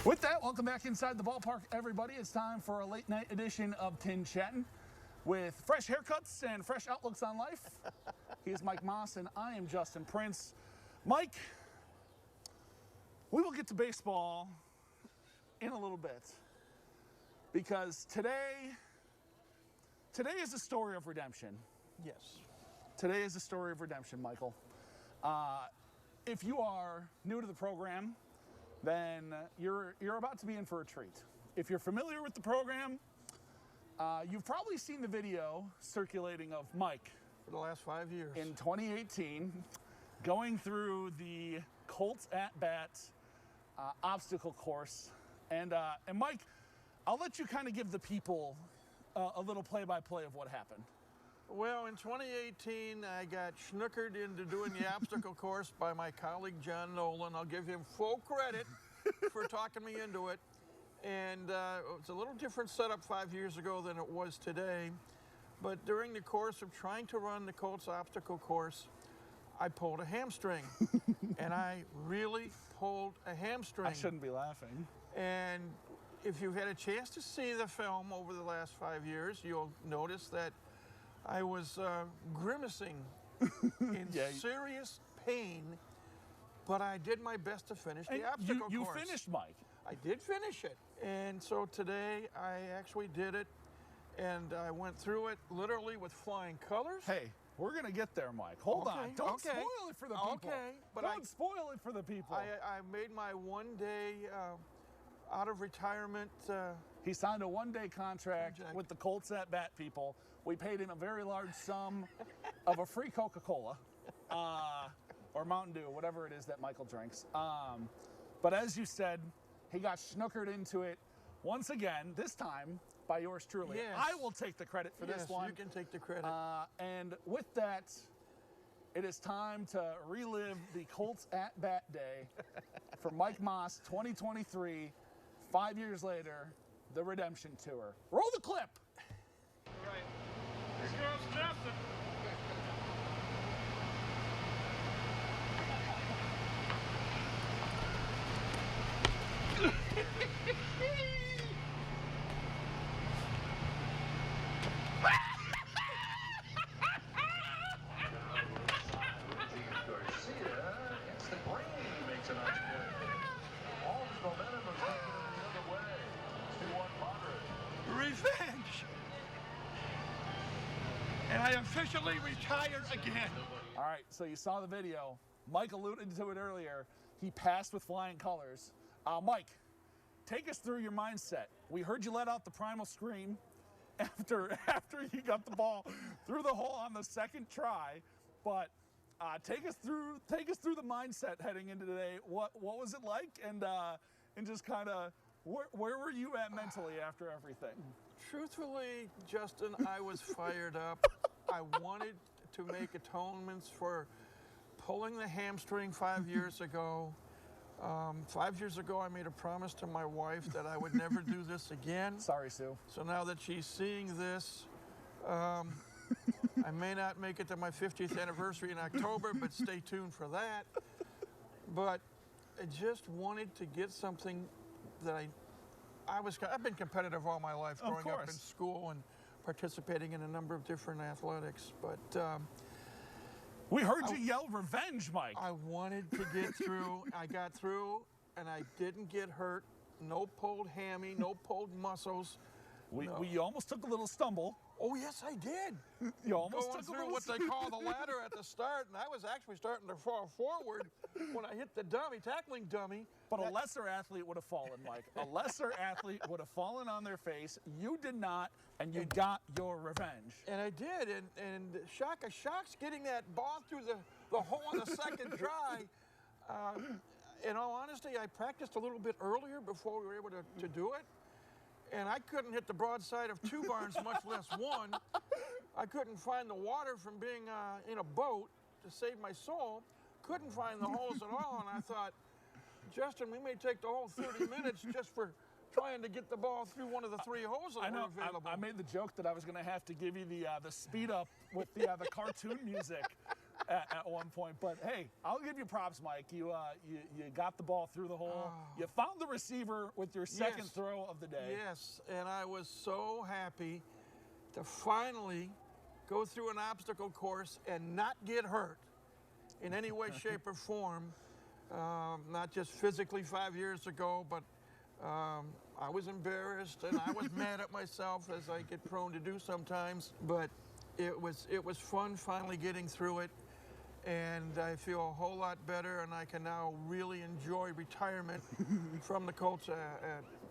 With that, welcome back inside the ballpark, everybody. It's time for a late night edition of TinChattin with fresh haircuts and fresh outlooks on life. He is Mike Maahs, and I am Justin Prince. Mike, we will get to baseball in a little bit because today is a story of redemption. Yes. Today is a story of redemption, Michael. If you are new to the program, then you're about to be in for a treat. If you're familiar with the program, you've probably seen the video circulating of Mike For the last 5 years. in 2018 going through the Colts At-Bat obstacle course. And Mike, I'll let you kind of give the people a little play-by-play of what happened. Well, in 2018, I got snookered into doing the obstacle course by my colleague, John Nolan. I'll give him full credit for talking me into it. And it's a little different setup 5 years ago than it was today. But during the course of trying to run the Colts obstacle course, I pulled a hamstring. And I really pulled a hamstring. I shouldn't be laughing. And if you've had a chance to see the film over the last 5 years, you'll notice that I was grimacing in serious pain, but I did my best to finish the obstacle course. You finished, Mike. I did finish it. And so today I actually did it, and I went through it literally with flying colors. Hey, we're going to get there, Mike. Hold on. Don't spoil it for the people. Okay. But Don't spoil it for the people. I made my 1 day out of retirement. He signed a one-day contract with the Colts At-Bat people. We paid him a very large sum of a free Coca-Cola or Mountain Dew, whatever it is that Michael drinks. But as you said, he got snookered into it once again, this time by yours truly. Yes. I will take the credit for this one. You can take the credit. And with that, it is time to relive the Colts At-Bat day for Mike Maahs 2023, 5 years later. The Redemption Tour. Roll the clip. All right. Here goes Justin. Revenge! And I officially retired again. All right, so you saw the video. Mike alluded to it earlier. He passed with flying colors. Mike, take us through your mindset. We heard you let out the primal scream after you got the ball through the hole on the second try, but take us through the mindset heading into today. What was it like, and just kind of where were you at mentally after everything? Truthfully, Justin, I was fired up. I wanted to make atonements for pulling the hamstring 5 years ago. 5 years ago, I made a promise to my wife that I would never do this again. Sorry, Sue. So now that she's seeing this, I may not make it to my 50th anniversary in October, but stay tuned for that. But I just wanted to get something that I've been competitive all my life, growing up in school and participating in a number of different athletics. But we heard you yell revenge, Mike. I wanted to get through. I got through, and I didn't get hurt. No pulled hammy, no pulled muscles. We almost took a little stumble. Oh, yes, I did. You almost Going took a through little what they call the ladder at the start, and I was actually starting to fall forward when I hit the dummy, tackling dummy. But a lesser athlete would have fallen, Mike. A lesser athlete would have fallen on their face. You did not, and you got your revenge. And I did, and shock of shocks, getting that ball through the hole on the second try. In all honesty, I practiced a little bit earlier before we were able to do it. And I couldn't hit the broadside of 2 barns, much less 1. I couldn't find the water from being in a boat to save my soul. Couldn't find the holes at all. And I thought, Justin, we may take the whole 30 minutes just for trying to get the ball through one of the 3 holes that were available. I made the joke that I was going to have to give you the speed up with the cartoon music at one point. But hey, I'll give you props, Mike. You got the ball through the hole. You found the receiver with your second throw of the day. Yes, and I was so happy to finally go through an obstacle course and not get hurt in any way, shape, or form. Not just physically 5 years ago, but I was embarrassed and I was mad at myself, as I get prone to do sometimes. But it was fun finally getting through it, and I feel a whole lot better, and I can now really enjoy retirement from the Colts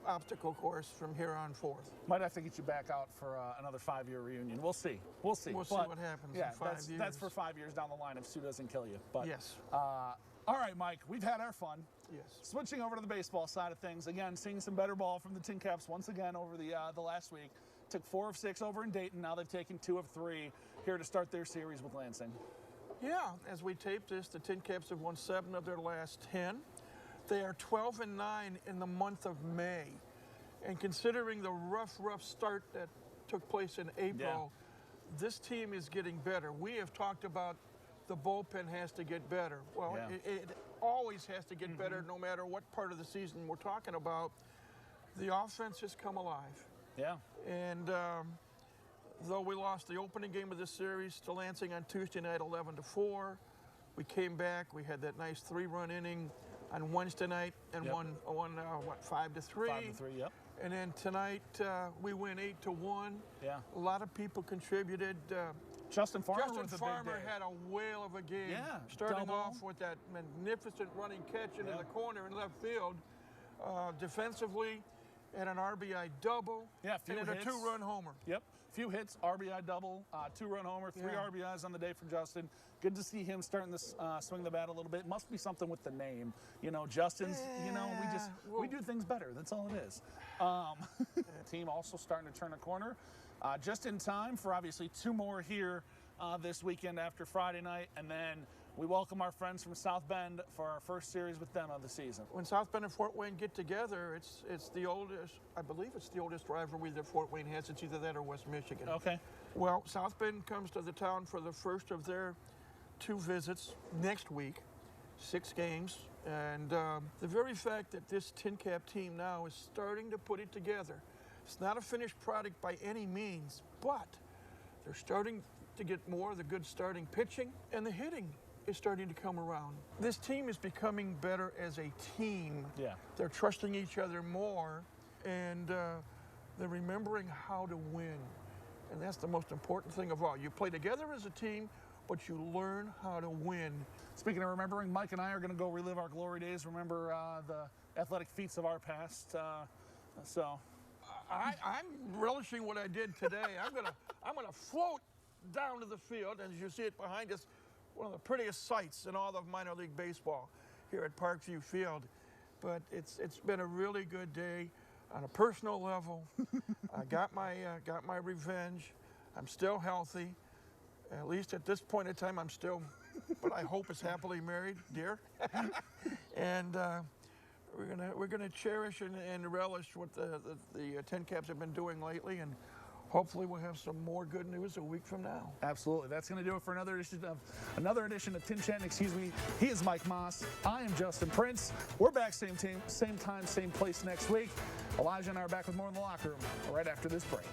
obstacle course from here on forth. Might have to get you back out for another 5-year reunion. We'll see. We'll see. We'll see what happens in 5 years. That's for 5 years down the line if Sue doesn't kill you. But yes. All right, Mike, we've had our fun. Yes. Switching over to the baseball side of things, again, seeing some better ball from the TinCaps once again over the last week. Took 4 of 6 over in Dayton. Now they've taken 2 of 3 here to start their series with Lansing. Yeah, as we tape this, the TinCaps have won 7 of their last 10. They are 12-9 in the month of May. And considering the rough start that took place in April, this team is getting better. We have talked about the bullpen has to get better. Well, it always has to get better no matter what part of the season we're talking about. The offense has come alive. Yeah. And though we lost the opening game of this series to Lansing on Tuesday night 11-4, we came back. We had that nice 3-run inning on Wednesday night and won 5-3. 5-3, yep. And then tonight we win 8-1. Yeah. A lot of people contributed. Justin Farmer had a whale of a game. Yeah, starting off with that magnificent running catch into the corner in left field. Defensively, had an RBI double. Yeah, few and hits. A 2-run homer. Yep, few hits, RBI double, 2-run homer, 3 RBIs on the day for Justin. Good to see him starting to swing the bat a little bit. Must be something with the name. You know, Justin's, we do things better. That's all it is. Team also starting to turn a corner. Just in time for obviously 2 more here this weekend after Friday night, and then we welcome our friends from South Bend for our first series with them of the season. When South Bend and Fort Wayne get together, it's the oldest, I believe it's the oldest rivalry that Fort Wayne has. It's either that or West Michigan. Okay. Well, South Bend comes to the town for the first of their 2 visits next week, 6 games. And the very fact that this TinCap team now is starting to put it together, it's not a finished product by any means, but they're starting to get more of the good starting pitching, and the hitting is starting to come around. This team is becoming better as a team. Yeah. They're trusting each other more, and they're remembering how to win. And that's the most important thing of all. You play together as a team, but you learn how to win. Speaking of remembering, Mike and I are going to go relive our glory days, remember the athletic feats of our past. I'm relishing what I did today. I'm gonna float down to the field, and as you see it behind us, one of the prettiest sights in all of minor league baseball here at Parkview Field. But it's been a really good day on a personal level. I got my revenge. I'm still healthy. At least at this point in time, I'm still, but I hope it's happily married, dear. And we're gonna cherish and relish what the TinCaps have been doing lately, and hopefully we'll have some more good news a week from now. Absolutely. That's going to do it for another edition of TinChattin. Excuse me. He is Mike Maahs. I am Justin Prince. We're back same team, same time, same place next week. Elijah and I are back with more in the locker room right after this break.